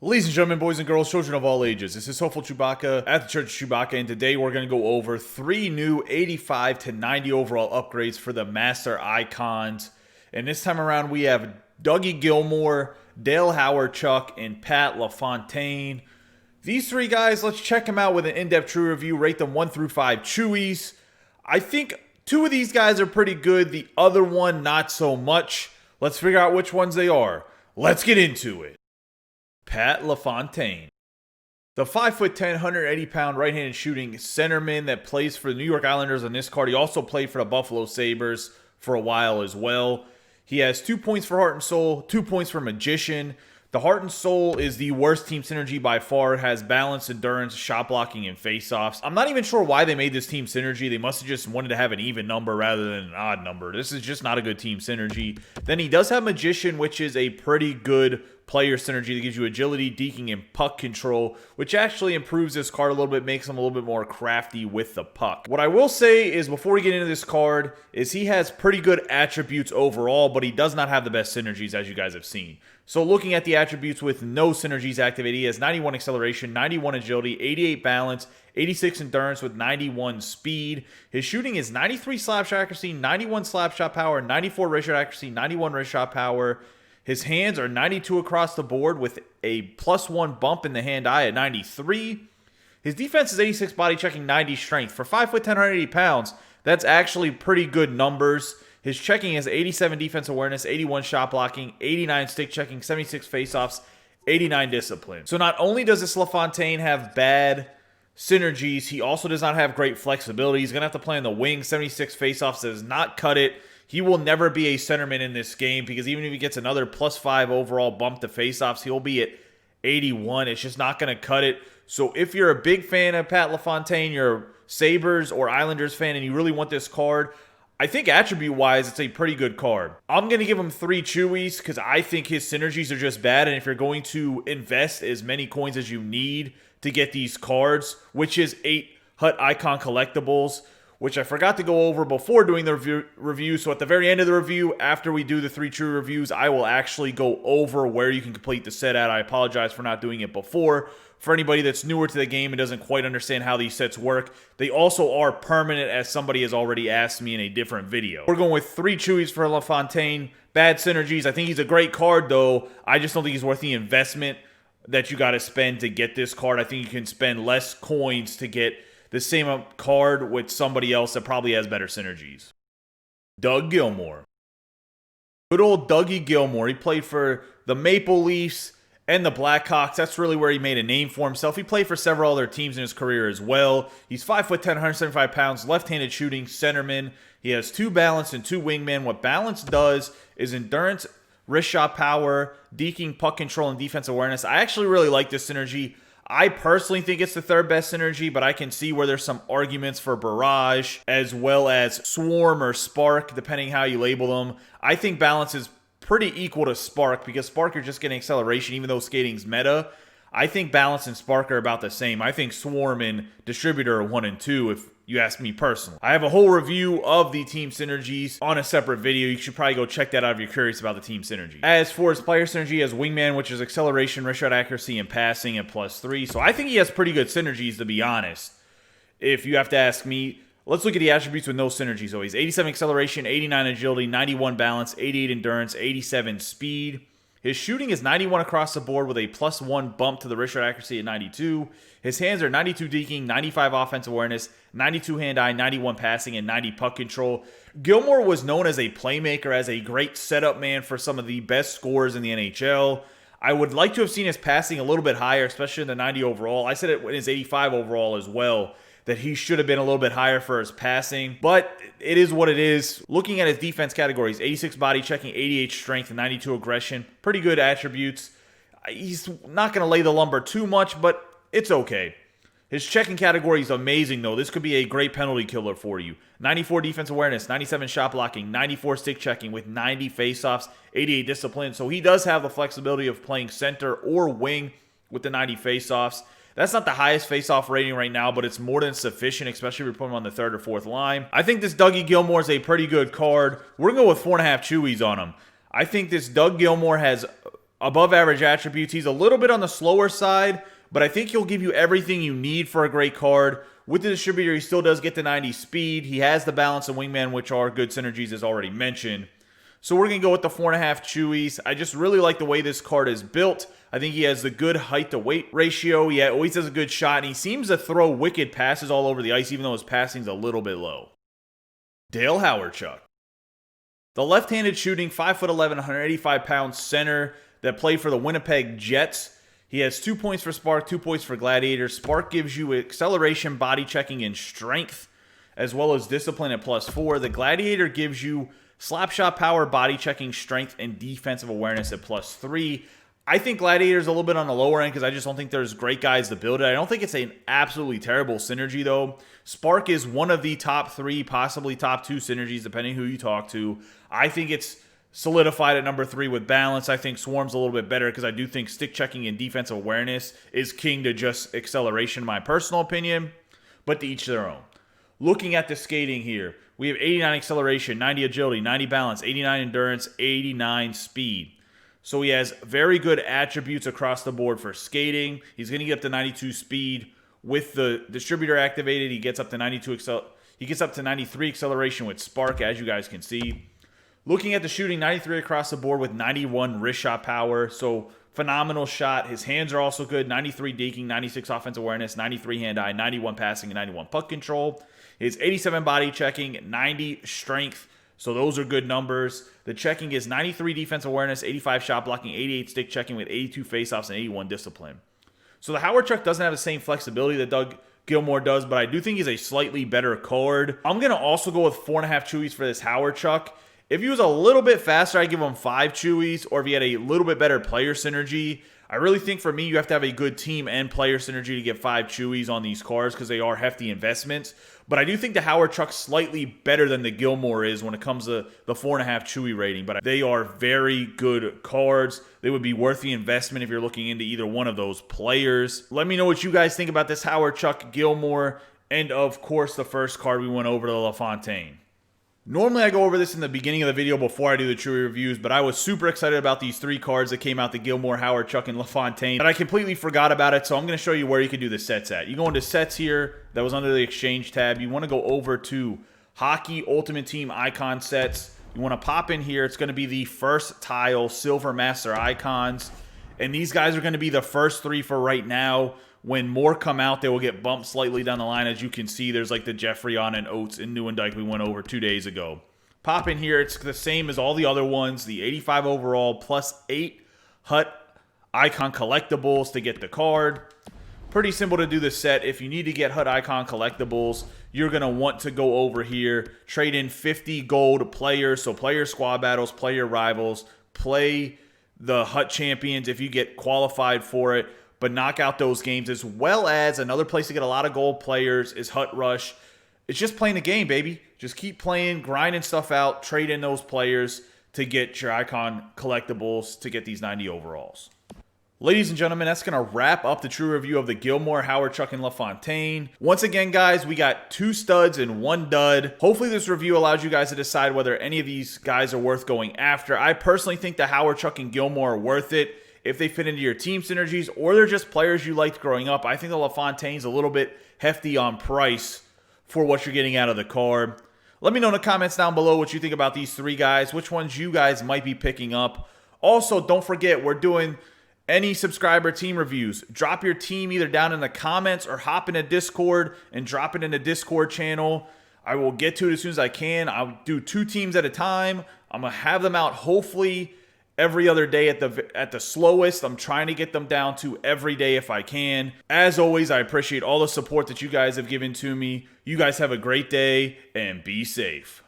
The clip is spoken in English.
Ladies and gentlemen, boys and girls, children of all ages, this is Hopeful Chewbacca at the Church of Chewbacca, and today we're going to go over 3 new 85 to 90 overall upgrades for the Master Icons. And this time around, we have Gilmour, Dale Hawerchuk, and Pat Lafontaine. These 3 guys, let's check them out with an in-depth true review, rate them 1 through 5 Chewies. I think 2 of these guys are pretty good, the other one not so much. Let's figure out which ones they are. Let's get into it. Pat Lafontaine. The 5'10", 180-pound right-handed shooting centerman that plays for the New York Islanders on this card. He also played for the Buffalo Sabres for a while as well. He has 2 points for Heart and Soul, 2 points for Magician. The Heart and Soul is the worst team synergy by far. It has balance, endurance, shot blocking, and face-offs. I'm not even sure why they made this team synergy. They must have just wanted to have an even number rather than an odd number. This is just not a good team synergy. Then he does have Magician, which is a pretty good player synergy that gives you agility, deking, and puck control, which actually improves this card a little bit, makes him a little bit more crafty with the puck. What I will say is, before we get into this card, is he has pretty good attributes overall, but he does not have the best synergies, as you guys have seen. So looking at the attributes with no synergies activated, he has 91 acceleration, 91 agility, 88 balance, 86 endurance with 91 speed. His shooting is 93 slap shot accuracy, 91 slap shot power, 94 wrist shot accuracy, 91 wrist shot power. His hands are 92 across the board with a +1 bump in the hand-eye at 93. His defense is 86 body checking, 90 strength. For 5'10", 180 pounds, that's actually pretty good numbers. His checking is 87 defense awareness, 81 shot blocking, 89 stick checking, 76 faceoffs, 89 discipline. So not only does this Lafontaine have bad synergies, he also does not have great flexibility. He's going to have to play on the wing. 76 faceoffs does not cut it. He will never be a centerman in this game because even if he gets another +5 overall bump to faceoffs, he'll be at 81. It's just not going to cut it. So if you're a big fan of Pat Lafontaine, you're a Sabres or Islanders fan, and you really want this card, I think attribute-wise, it's a pretty good card. I'm going to give him 3 Chewies because I think his synergies are just bad, and if you're going to invest as many coins as you need to get these cards, which is 8 Hut Icon collectibles, which I forgot to go over before doing the review. So at the very end of the review, after we do the 3 true reviews, I will actually go over where you can complete the set at. I apologize for not doing it before. For anybody that's newer to the game and doesn't quite understand how these sets work, they also are permanent, as somebody has already asked me in a different video. We're going with 3 Chewies for Lafontaine. Bad synergies. I think he's a great card, though. I just don't think he's worth the investment that you got to spend to get this card. I think you can spend less coins to get the same card with somebody else that probably has better synergies. Gilmour. Good old Gilmour. He played for the Maple Leafs and the Blackhawks. That's really where he made a name for himself. He played for several other teams in his career as well. He's 5'10", 175 pounds, left-handed shooting centerman. He has 2 balance and 2 wingman. What balance does is endurance, wrist shot power, deking, puck control, and defense awareness. I actually really like this synergy. I personally think it's the 3rd best synergy, but I can see where there's some arguments for Barrage as well as Swarm or Spark, depending how you label them. I think balance is pretty equal to Spark because Spark, you're just getting acceleration, even though skating's meta. I think balance and Spark are about the same. I think Swarm and Distributor are 1 and 2 if you ask me personally. I have a whole review of the team synergies on a separate video. You should probably go check that out if you're curious about the team synergy. As for his player synergy, he has Wingman, which is acceleration, wrist shot accuracy, and passing at +3. So I think he has pretty good synergies, to be honest. If you have to ask me, let's look at the attributes with no synergies. So he's 87 acceleration, 89 agility, 91 balance, 88 endurance, 87 speed. His shooting is 91 across the board with a +1 bump to the wrist shot accuracy at 92. His hands are 92 deking, 95 offensive awareness, 92 hand-eye, 91 passing, and 90 puck control. Gilmour was known as a playmaker, as a great setup man for some of the best scorers in the NHL. I would like to have seen his passing a little bit higher, especially in the 90 overall. I said it in his 85 overall as well, that he should have been a little bit higher for his passing, but it is what it is. Looking at his defense categories, 86 body checking, 88 strength, and 92 aggression. Pretty good attributes. He's not going to lay the lumber too much, but it's okay. His checking category is amazing, though. This could be a great penalty killer for you. 94 defense awareness, 97 shot blocking, 94 stick checking with 90 faceoffs, 88 discipline. So he does have the flexibility of playing center or wing with the 90 faceoffs. That's not the highest face-off rating right now, but it's more than sufficient, especially if you're putting him on the 3rd or 4th line. I think this Gilmour is a pretty good card. We're going to go with 4.5 Chewies on him. I think this Gilmour has above average attributes. He's a little bit on the slower side, but I think he'll give you everything you need for a great card. With the distributor, he still does get the 90 speed. He has the balance and wingman, which are good synergies as already mentioned. So we're going to go with the 4.5 Chewies. I just really like the way this card is built. I think he has the good height to weight ratio. He always has a good shot, and he seems to throw wicked passes all over the ice, even though his passing's a little bit low. Dale Hawerchuk. The left-handed shooting, 5'11", 185-pound center that played for the Winnipeg Jets. He has 2 points for Spark, 2 points for Gladiator. Spark gives you acceleration, body checking, and strength, as well as discipline at +4. The Gladiator gives you slap shot power, body checking, strength, and defensive awareness at +3. I think Gladiator is a little bit on the lower end because I just don't think there's great guys to build it. I don't think it's an absolutely terrible synergy, though. Spark is one of the top 3, possibly top 2 synergies, depending who you talk to. I think it's solidified at number 3 with balance. I think Swarm's a little bit better because I do think stick checking and defensive awareness is king to just acceleration, my personal opinion. But to each their own. Looking at the skating here, we have 89 acceleration, 90 agility, 90 balance, 89 endurance, 89 speed. So he has very good attributes across the board for skating. He's going to get up to 92 speed with the distributor activated. He gets up to 93 acceleration with Spark, as you guys can see. Looking at the shooting, 93 across the board with 91 wrist shot power. So phenomenal shot. His hands are also good. 93 deking, 96 offensive awareness, 93 hand-eye, 91 passing, and 91 puck control. His 87 body checking, 90 strength. So those are good numbers. The checking is 93 defensive awareness, 85 shot blocking, 88 stick checking with 82 faceoffs and 81 discipline. So the Hawerchuk doesn't have the same flexibility that Doug Gilmour does, but I do think he's a slightly better card. I'm going to also go with 4.5 Chewies for this Hawerchuk. If he was a little bit faster, I'd give him 5 Chewies, or if he had a little bit better player synergy. I really think for me, you have to have a good team and player synergy to get 5 Chewies on these cards because they are hefty investments. But I do think the Hawerchuk's slightly better than the Gilmour is when it comes to the 4.5 Chewie rating. But they are very good cards. They would be worth the investment if you're looking into either one of those players. Let me know what you guys think about this Hawerchuk, Gilmour, and of course the first card we went over, the Lafontaine. Normally I go over this in the beginning of the video before I do the Chewie reviews, but I was super excited about these 3 cards that came out, the Gilmour, Hawerchuk, and Lafontaine, but I completely forgot about it, so I'm going to show you where you can do the sets at. You go into sets here, that was under the exchange tab. You want to go over to Hockey Ultimate Team Icon Sets. You want to pop in here. It's going to be the first tile, Silver Master Icons, and these guys are going to be the first 3 for right now. When more come out, they will get bumped slightly down the line. As you can see, there's like the Jeffrey on and Oates and Newendike we went over 2 days ago. Pop in here. It's the same as all the other ones. The 85 overall plus 8 Hut Icon collectibles to get the card. Pretty simple to do the set. If you need to get Hut Icon collectibles, you're going to want to go over here. Trade in 50 gold players. So player squad battles, player rivals. Play the Hut champions if you get qualified for it. But knock out those games, as well as another place to get a lot of gold players is Hut Rush. It's just playing the game, baby. Just keep playing, grinding stuff out, trade in those players to get your Icon collectibles to get these 90 overalls. Ladies and gentlemen, that's going to wrap up the true review of the Gilmour, Hawerchuk, and Lafontaine. Once again, guys, we got 2 studs and 1 dud. Hopefully this review allows you guys to decide whether any of these guys are worth going after. I personally think the Hawerchuk and Gilmour are worth it if they fit into your team synergies, or they're just players you liked growing up. I think the Lafontaine's a little bit hefty on price for what you're getting out of the card. Let me know in the comments down below what you think about these 3 guys, which ones you guys might be picking up. Also, don't forget, we're doing any subscriber team reviews. Drop your team either down in the comments or hop into Discord and drop it in the Discord channel. I will get to it as soon as I can. I'll do 2 teams at a time. I'm going to have them out hopefully every other day at the slowest. I'm trying to get them down to every day if I can. As always, I appreciate all the support that you guys have given to me. You guys have a great day and be safe.